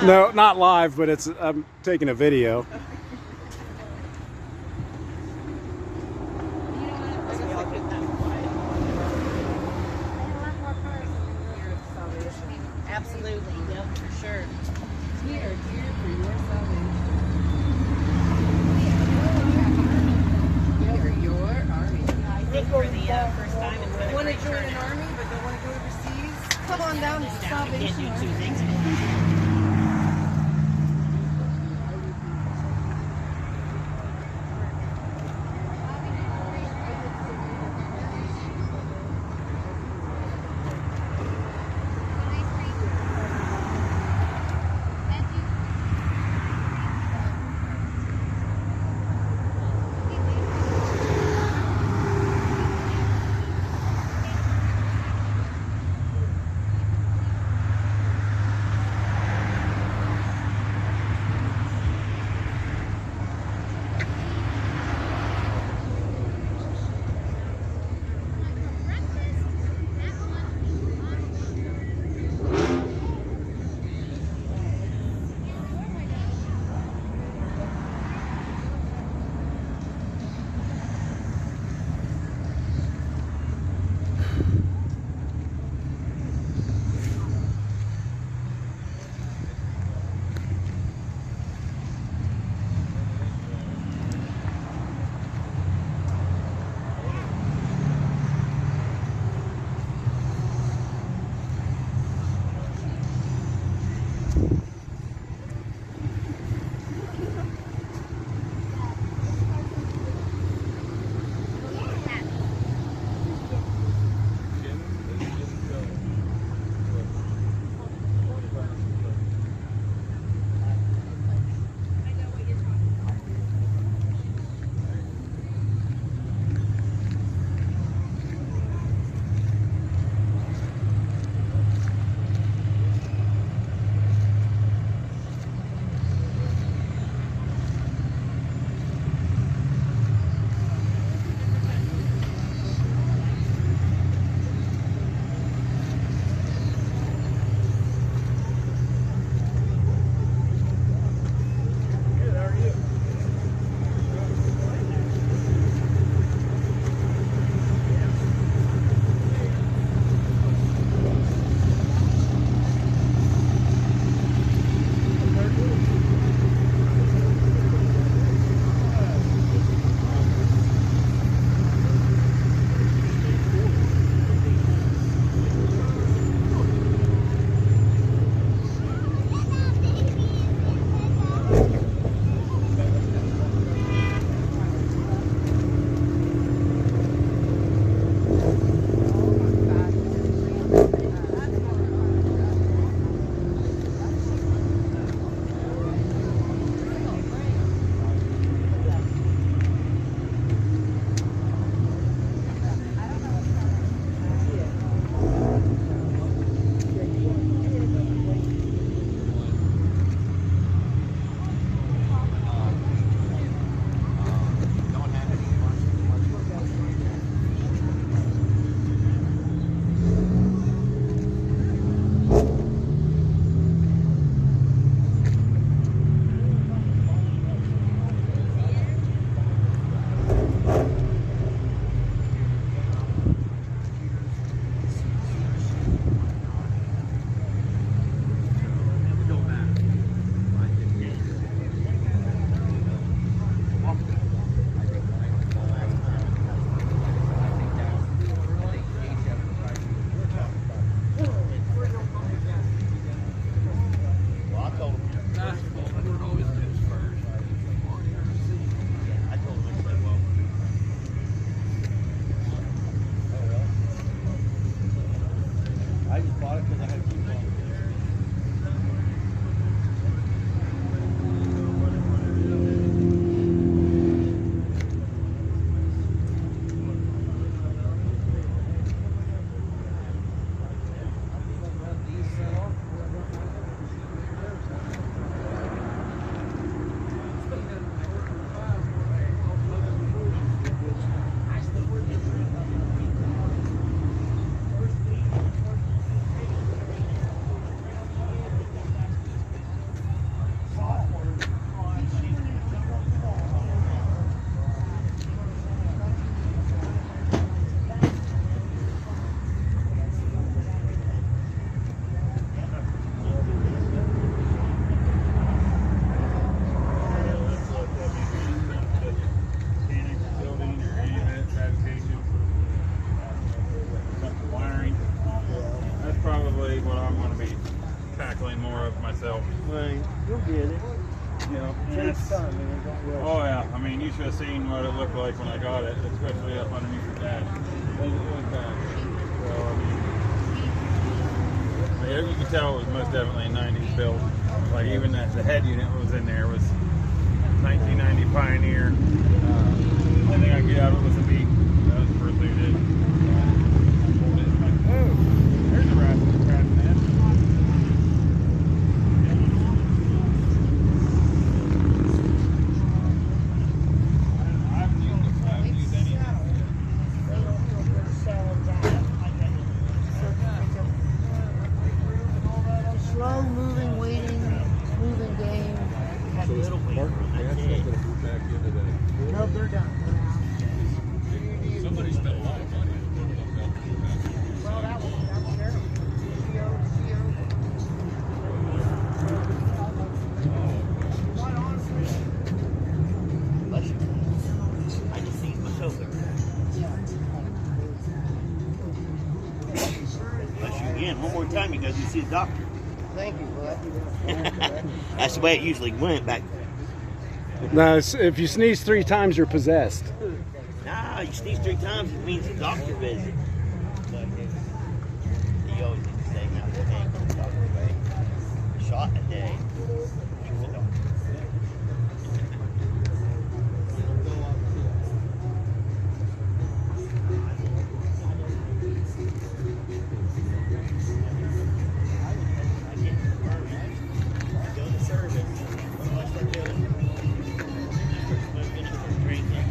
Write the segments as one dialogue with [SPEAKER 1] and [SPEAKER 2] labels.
[SPEAKER 1] No, not live, but it's I'm taking a video.
[SPEAKER 2] Absolutely, yep, for sure. Here, here for your salvation. For your army. I think for the first time it's been a
[SPEAKER 3] Want to
[SPEAKER 2] great
[SPEAKER 3] join an
[SPEAKER 2] turnout.
[SPEAKER 3] army but don't want to go overseas? Come on down to the
[SPEAKER 2] Can't
[SPEAKER 3] Salvation
[SPEAKER 2] do two
[SPEAKER 3] Army.
[SPEAKER 2] things at once.
[SPEAKER 4] Oh yeah, I mean, you should have seen what it looked like when I got it, especially up underneath the dash. It was bad. So, I mean, you can tell it was most definitely a 90s build. Like even the head unit was in there was 1990 Pioneer. The only thing I could get out of it was a beat. That was the first thing I did. Oh, there's a rat nest.
[SPEAKER 3] Slow moving, waiting, moving game. Nope, they're done.
[SPEAKER 5] Somebody spent a lot of money.
[SPEAKER 3] Well, that was terrible.
[SPEAKER 6] I just seen my shoulder. Bless you again. One more time, you go to see the doctor.
[SPEAKER 3] Thank you, bud.
[SPEAKER 6] That's the way it usually went back.
[SPEAKER 1] No, if you sneeze 3 times, you're possessed.
[SPEAKER 6] Nah, you sneeze 3 times, it means a doctor visit. You always need to say, now, what ain't the doctor way? Shot a day. Equals a doctor. Go to service. What do I start doing? Drinking.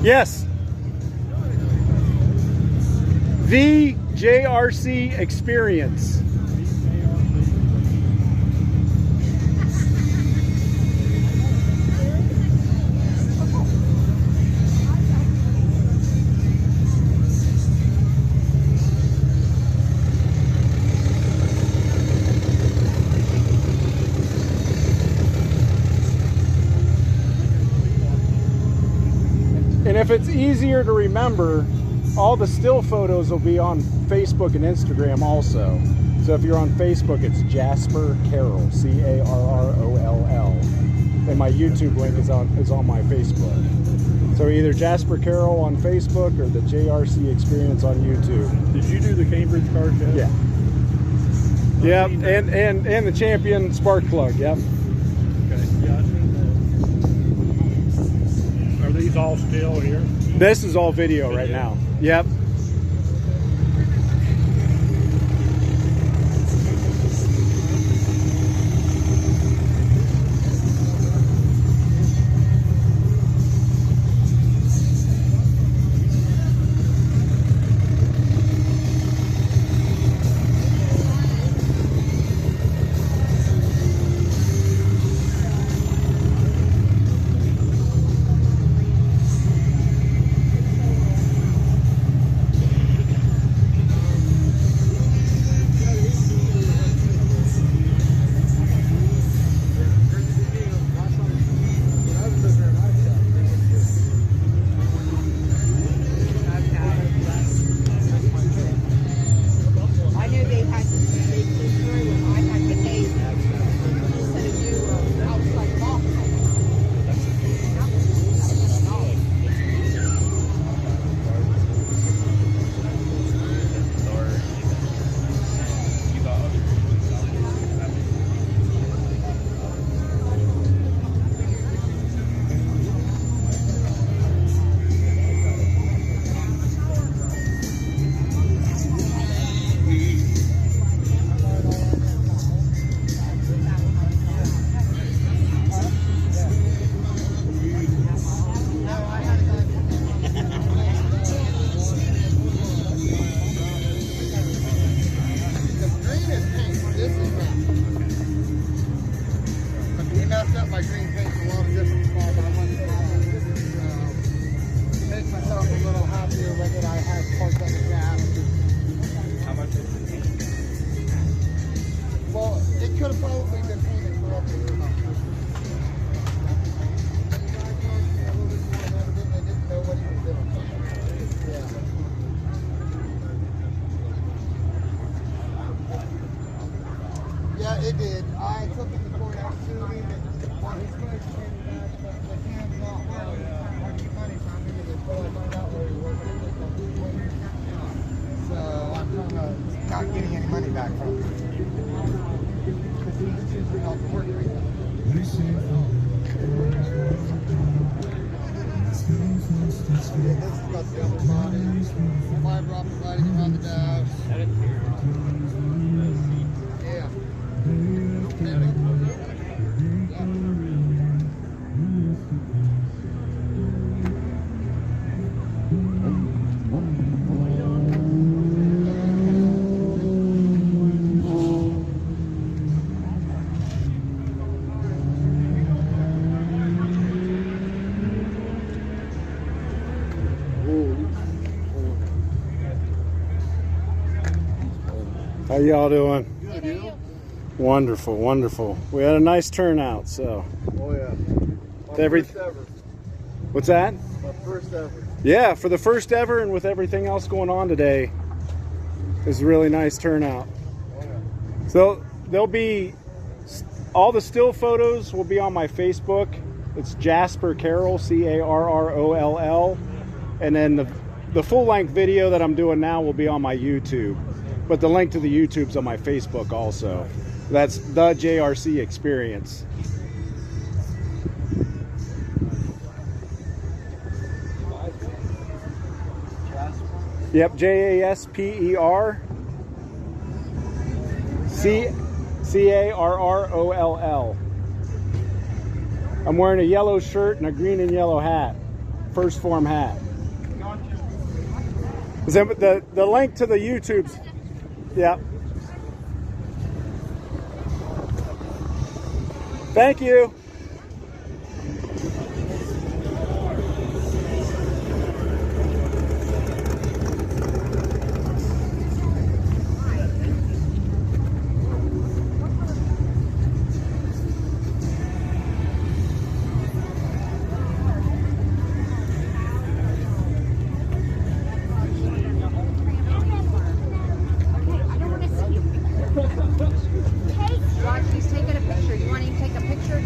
[SPEAKER 1] Yes. The JRC Experience. And if it's easier to remember, all the still photos will be on Facebook and Instagram also. So if you're on Facebook, it's Jasper Carroll, Carroll. And my YouTube link is on my Facebook. So either Jasper Carroll on Facebook or the JRC Experience on YouTube.
[SPEAKER 4] Did you do the Cambridge car show?
[SPEAKER 1] Yeah. Yep, and the Champion spark plug. Yep.
[SPEAKER 5] Okay. Yeah, I seen that. Are these all still here?
[SPEAKER 1] This is all video right now. Yep.
[SPEAKER 3] I knew they had they came through and I had the days instead of you outside box. He messed up my green paint in a lot of different spots. I wanted to make myself a little happier with it. I had parked on the gas.
[SPEAKER 6] How much is it?
[SPEAKER 3] Well, it could have probably been painted correctly. I didn't know what he was doing. Yeah, it did. I took it to court out to me. He's supposed to pay me back, but the hand's not well. I need money from him until I find out where he was. So I'm kind of not getting any money back from him. Because he's choosing not to work right now. Yeah, this has got the other body. Fiber optic lighting around the dash. Yeah.
[SPEAKER 1] How y'all doing?
[SPEAKER 3] Good, you?
[SPEAKER 1] Wonderful, wonderful. We had a nice turnout, so.
[SPEAKER 3] Oh, yeah.
[SPEAKER 1] First
[SPEAKER 3] ever.
[SPEAKER 1] What's that?
[SPEAKER 3] My first ever.
[SPEAKER 1] Yeah, for the first ever and with everything else going on today, it was a really nice turnout.
[SPEAKER 3] Oh, yeah.
[SPEAKER 1] So there'll be, all the still photos will be on my Facebook. It's Jasper Carroll, Carroll. And then the full length video that I'm doing now will be on my YouTube. But the link to the YouTube's on my Facebook also. That's the JRC Experience. Yep, Jasper. Carroll. I'm wearing a yellow shirt and a green and yellow hat. First Form hat. The link to the YouTube's. Yep. Thank you.
[SPEAKER 7] Rod, he's taking a picture. You want him to take a picture?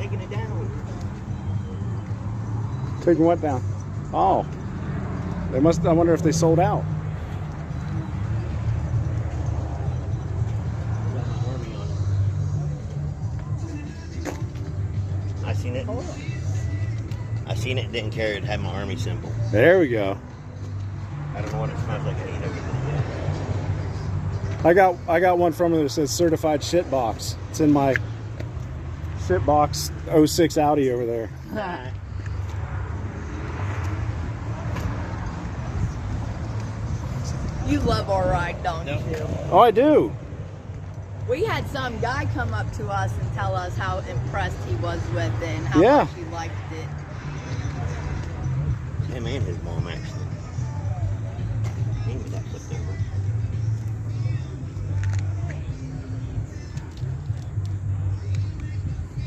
[SPEAKER 6] taking it down.
[SPEAKER 1] Taking what down? Oh. They must, I wonder if they sold out.
[SPEAKER 6] Got my army on it. I seen it. I seen it, didn't care it had my army symbol.
[SPEAKER 1] There we go.
[SPEAKER 6] I don't know what it smells like. I ain't never
[SPEAKER 1] I got one from it that says certified shit box. It's in my shit box 06 Audi over there.
[SPEAKER 2] You love our ride, don't
[SPEAKER 6] Nope.
[SPEAKER 2] you?
[SPEAKER 1] Oh, I do.
[SPEAKER 2] We had some guy come up to us and tell us how impressed he was with it and how
[SPEAKER 1] Yeah.
[SPEAKER 2] much he liked it.
[SPEAKER 6] Him and his mom actually.